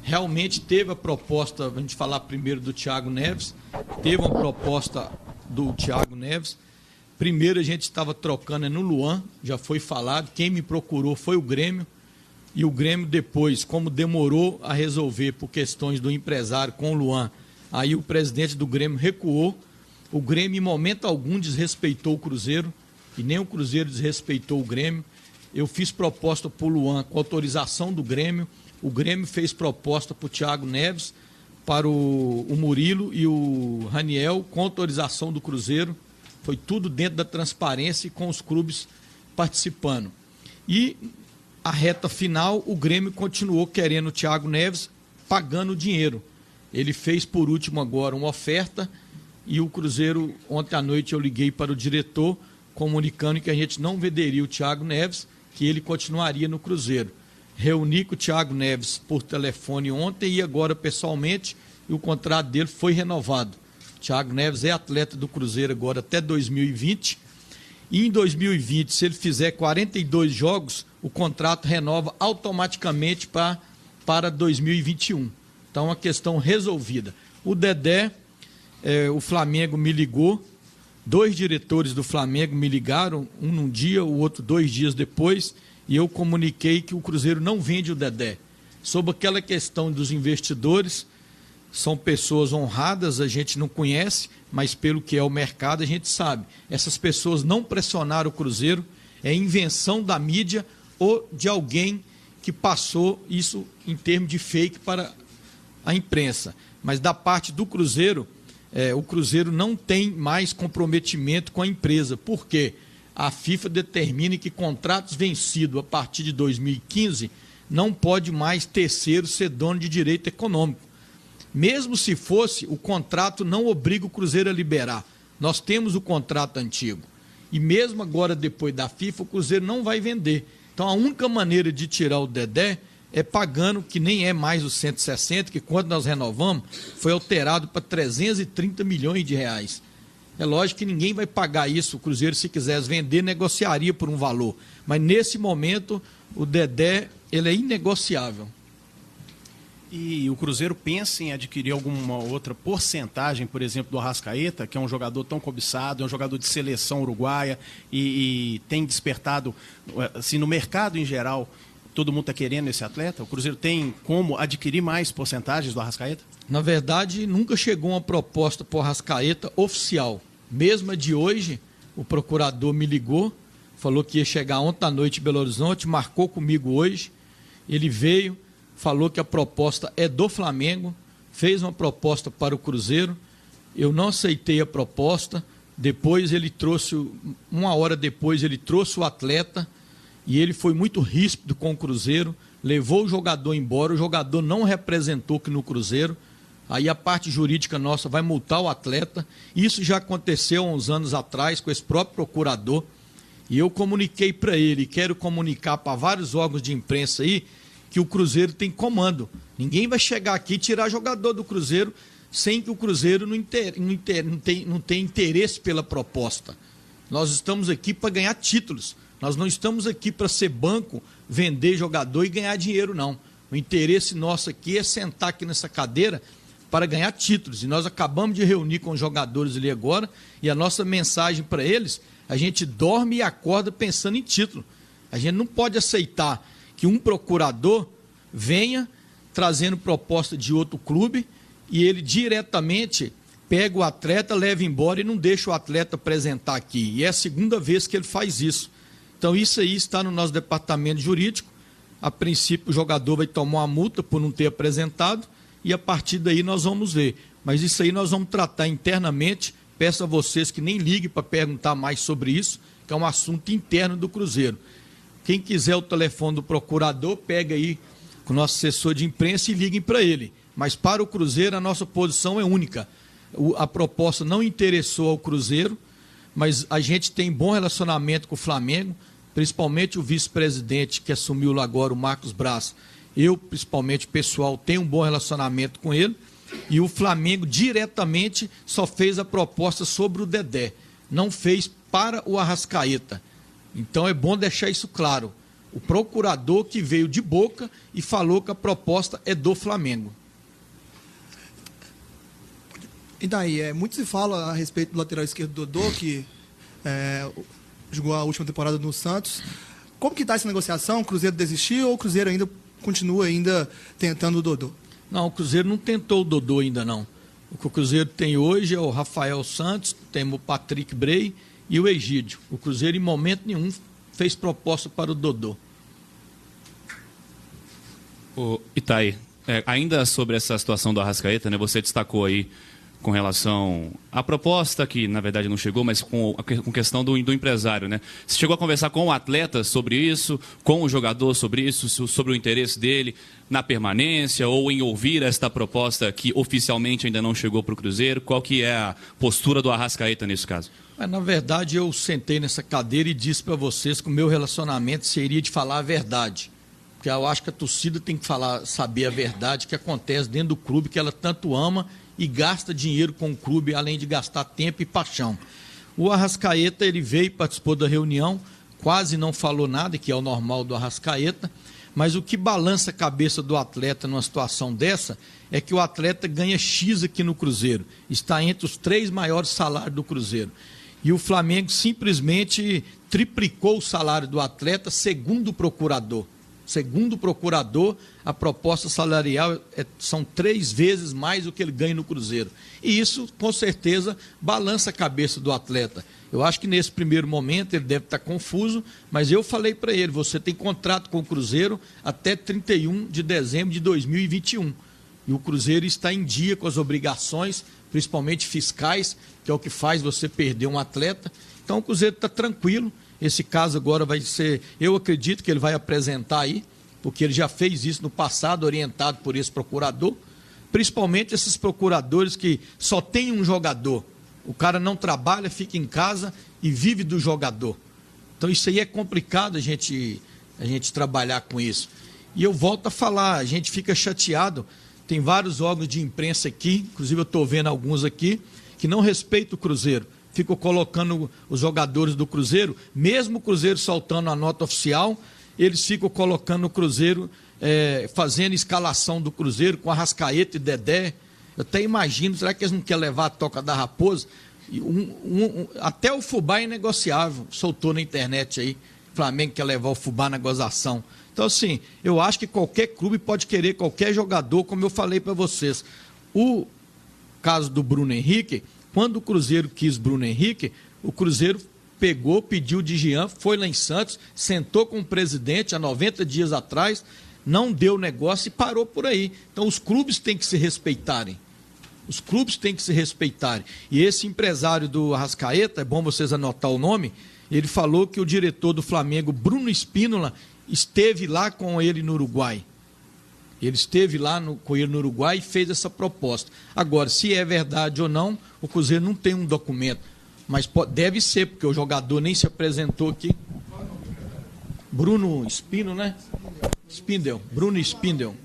realmente teve a proposta, a gente falar primeiro do Thiago Neves, teve uma proposta do Thiago Neves. Primeiro a gente estava trocando no Luan, já foi falado, quem me procurou foi o Grêmio, e o Grêmio depois, como demorou a resolver por questões do empresário com o Luan, aí o presidente do Grêmio recuou, o Grêmio em momento algum desrespeitou o Cruzeiro, e nem o Cruzeiro desrespeitou o Grêmio. Eu fiz proposta para o Luan com autorização do Grêmio, o Grêmio fez proposta para o Thiago Neves, para o Murilo e o Raniel com autorização do Cruzeiro. Foi tudo dentro da transparência e com os clubes participando. E a reta final, o Grêmio continuou querendo o Thiago Neves, pagando o dinheiro. Ele fez por último agora uma oferta e o Cruzeiro, ontem à noite eu liguei para o diretor, comunicando que a gente não venderia o Thiago Neves, que ele continuaria no Cruzeiro. Reuni com o Thiago Neves por telefone ontem e agora pessoalmente, e o contrato dele foi renovado. O Thiago Neves é atleta do Cruzeiro agora até 2020, e em 2020, se ele fizer 42 jogos, o contrato renova automaticamente para 2021. Então, é uma questão resolvida. O Dedé, o Flamengo me ligou, 2 diretores do Flamengo me ligaram, um num dia, o outro 2 dias depois, e eu comuniquei que o Cruzeiro não vende o Dedé. Sobre aquela questão dos investidores, são pessoas honradas, a gente não conhece, mas pelo que é o mercado a gente sabe. Essas pessoas não pressionaram o Cruzeiro, é invenção da mídia ou de alguém que passou isso em termos de fake para a imprensa. Mas da parte do Cruzeiro, o Cruzeiro não tem mais comprometimento com a empresa. Por quê? A FIFA determina que contratos vencidos a partir de 2015 não pode mais terceiro ser dono de direito econômico. Mesmo se fosse, o contrato não obriga o Cruzeiro a liberar. Nós temos o contrato antigo. E mesmo agora, depois da FIFA, o Cruzeiro não vai vender. Então, a única maneira de tirar o Dedé é pagando, que nem é mais os 160, que quando nós renovamos, foi alterado para 330 milhões de reais. É lógico que ninguém vai pagar isso. O Cruzeiro, se quisesse vender, negociaria por um valor. Mas, nesse momento, o Dedé ele é inegociável. E o Cruzeiro pensa em adquirir alguma outra porcentagem, por exemplo, do Arrascaeta, que é um jogador tão cobiçado, é um jogador de seleção uruguaia e tem despertado, assim, no mercado em geral, todo mundo está querendo esse atleta? O Cruzeiro tem como adquirir mais porcentagens do Arrascaeta? Na verdade, nunca chegou uma proposta para o Arrascaeta oficial. Mesmo a de hoje, o procurador me ligou, falou que ia chegar ontem à noite em Belo Horizonte, marcou comigo hoje, ele veio, falou que a proposta é do Flamengo, fez uma proposta para o Cruzeiro, eu não aceitei a proposta, depois ele trouxe, uma hora depois ele trouxe o atleta, e ele foi muito ríspido com o Cruzeiro, levou o jogador embora, o jogador não representou aqui no Cruzeiro, aí a parte jurídica nossa vai multar o atleta, isso já aconteceu há uns anos atrás com esse próprio procurador, e eu comuniquei para ele, quero comunicar para vários órgãos de imprensa aí, que o Cruzeiro tem comando. Ninguém vai chegar aqui e tirar jogador do Cruzeiro sem que o Cruzeiro não tenha interesse pela proposta. Nós estamos aqui para ganhar títulos. Nós não estamos aqui para ser banco, vender jogador e ganhar dinheiro, não. O interesse nosso aqui é sentar aqui nessa cadeira para ganhar títulos. E nós acabamos de reunir com os jogadores ali agora e a nossa mensagem para eles, a gente dorme e acorda pensando em título. A gente não pode aceitar que um procurador venha trazendo proposta de outro clube e ele diretamente pega o atleta, leva embora e não deixa o atleta apresentar aqui. E é a segunda vez que ele faz isso. Então isso aí está no nosso departamento jurídico. A princípio o jogador vai tomar uma multa por não ter apresentado e a partir daí nós vamos ver. Mas isso aí nós vamos tratar internamente. Peço a vocês que nem liguem para perguntar mais sobre isso, que é um assunto interno do Cruzeiro. Quem quiser o telefone do procurador, pega aí com o nosso assessor de imprensa e liguem para ele. Mas para o Cruzeiro, a nossa posição é única. A proposta não interessou ao Cruzeiro, mas a gente tem bom relacionamento com o Flamengo, principalmente o vice-presidente que assumiu lá agora, o Marcos Braz. Eu, principalmente, pessoal, tenho um bom relacionamento com ele. E o Flamengo diretamente só fez a proposta sobre o Dedé. Não fez para o Arrascaeta. Então é bom deixar isso claro. O procurador que veio de boca e falou que a proposta é do Flamengo. E daí, muito se fala a respeito do lateral esquerdo Dodô, que jogou a última temporada no Santos. Como que está essa negociação? O Cruzeiro desistiu ou o Cruzeiro ainda continua tentando o Dodô? Não, o Cruzeiro não tentou o Dodô ainda não. O que o Cruzeiro tem hoje é o Rafael Santos, tem o Patrick Bray e o Egídio. O Cruzeiro, em momento nenhum, fez proposta para o Dodô. Itai, ainda sobre essa situação do Arrascaeta, né, você destacou aí com relação à proposta, que na verdade não chegou, mas com questão do empresário, né? Você chegou a conversar com o atleta sobre isso, com o jogador sobre isso, sobre o interesse dele na permanência ou em ouvir esta proposta que oficialmente ainda não chegou para o Cruzeiro? Qual que é a postura do Arrascaeta nesse caso? Na verdade, eu sentei nessa cadeira e disse para vocês que o meu relacionamento seria de falar a verdade. Porque eu acho que a torcida tem que saber a verdade que acontece dentro do clube, que ela tanto ama e gasta dinheiro com o clube, além de gastar tempo e paixão. O Arrascaeta, ele veio, participou da reunião, quase não falou nada, que é o normal do Arrascaeta, mas o que balança a cabeça do atleta numa situação dessa é que o atleta ganha X aqui no Cruzeiro, está entre os 3 maiores salários do Cruzeiro. E o Flamengo simplesmente triplicou o salário do atleta, segundo o procurador. Segundo o procurador, a proposta salarial são 3 vezes mais do que ele ganha no Cruzeiro. E isso, com certeza, balança a cabeça do atleta. Eu acho que nesse primeiro momento ele deve estar confuso, mas eu falei para ele, você tem contrato com o Cruzeiro até 31 de dezembro de 2021. E o Cruzeiro está em dia com as obrigações, principalmente fiscais, que é o que faz você perder um atleta. Então o Cruzeiro está tranquilo. Esse caso agora vai ser, eu acredito que ele vai apresentar aí, porque ele já fez isso no passado, orientado por esse procurador, principalmente esses procuradores que só tem um jogador. O cara não trabalha, fica em casa e vive do jogador. Então isso aí é complicado a gente trabalhar com isso. E eu volto a falar, a gente fica chateado, tem vários órgãos de imprensa aqui, inclusive eu estou vendo alguns aqui, que não respeitam o Cruzeiro. Ficam colocando os jogadores do Cruzeiro, mesmo o Cruzeiro soltando a nota oficial, eles ficam colocando o Cruzeiro, fazendo escalação do Cruzeiro com Arrascaeta e Dedé. Eu até imagino, será que eles não querem levar a Toca da Raposa? Até o Fubá é inegociável, soltou na internet aí, o Flamengo quer levar o Fubá na gozação. Então, assim, eu acho que qualquer clube pode querer qualquer jogador, como eu falei para vocês. O caso do Bruno Henrique, quando o Cruzeiro quis Bruno Henrique, o Cruzeiro pegou, pediu de Jean, foi lá em Santos, sentou com o presidente há 90 dias atrás, não deu negócio e parou por aí. Então os clubes têm que se respeitarem. Os clubes têm que se respeitarem. E esse empresário do Arrascaeta, é bom vocês anotar o nome, ele falou que o diretor do Flamengo, Bruno Espínola, esteve lá com ele no Uruguai. Ele esteve lá com ele no Uruguai e fez essa proposta. Agora, se é verdade ou não, o Cruzeiro não tem um documento. Mas deve ser, porque o jogador nem se apresentou aqui. Bruno Espino, né? Spindel. Bruno Spindel.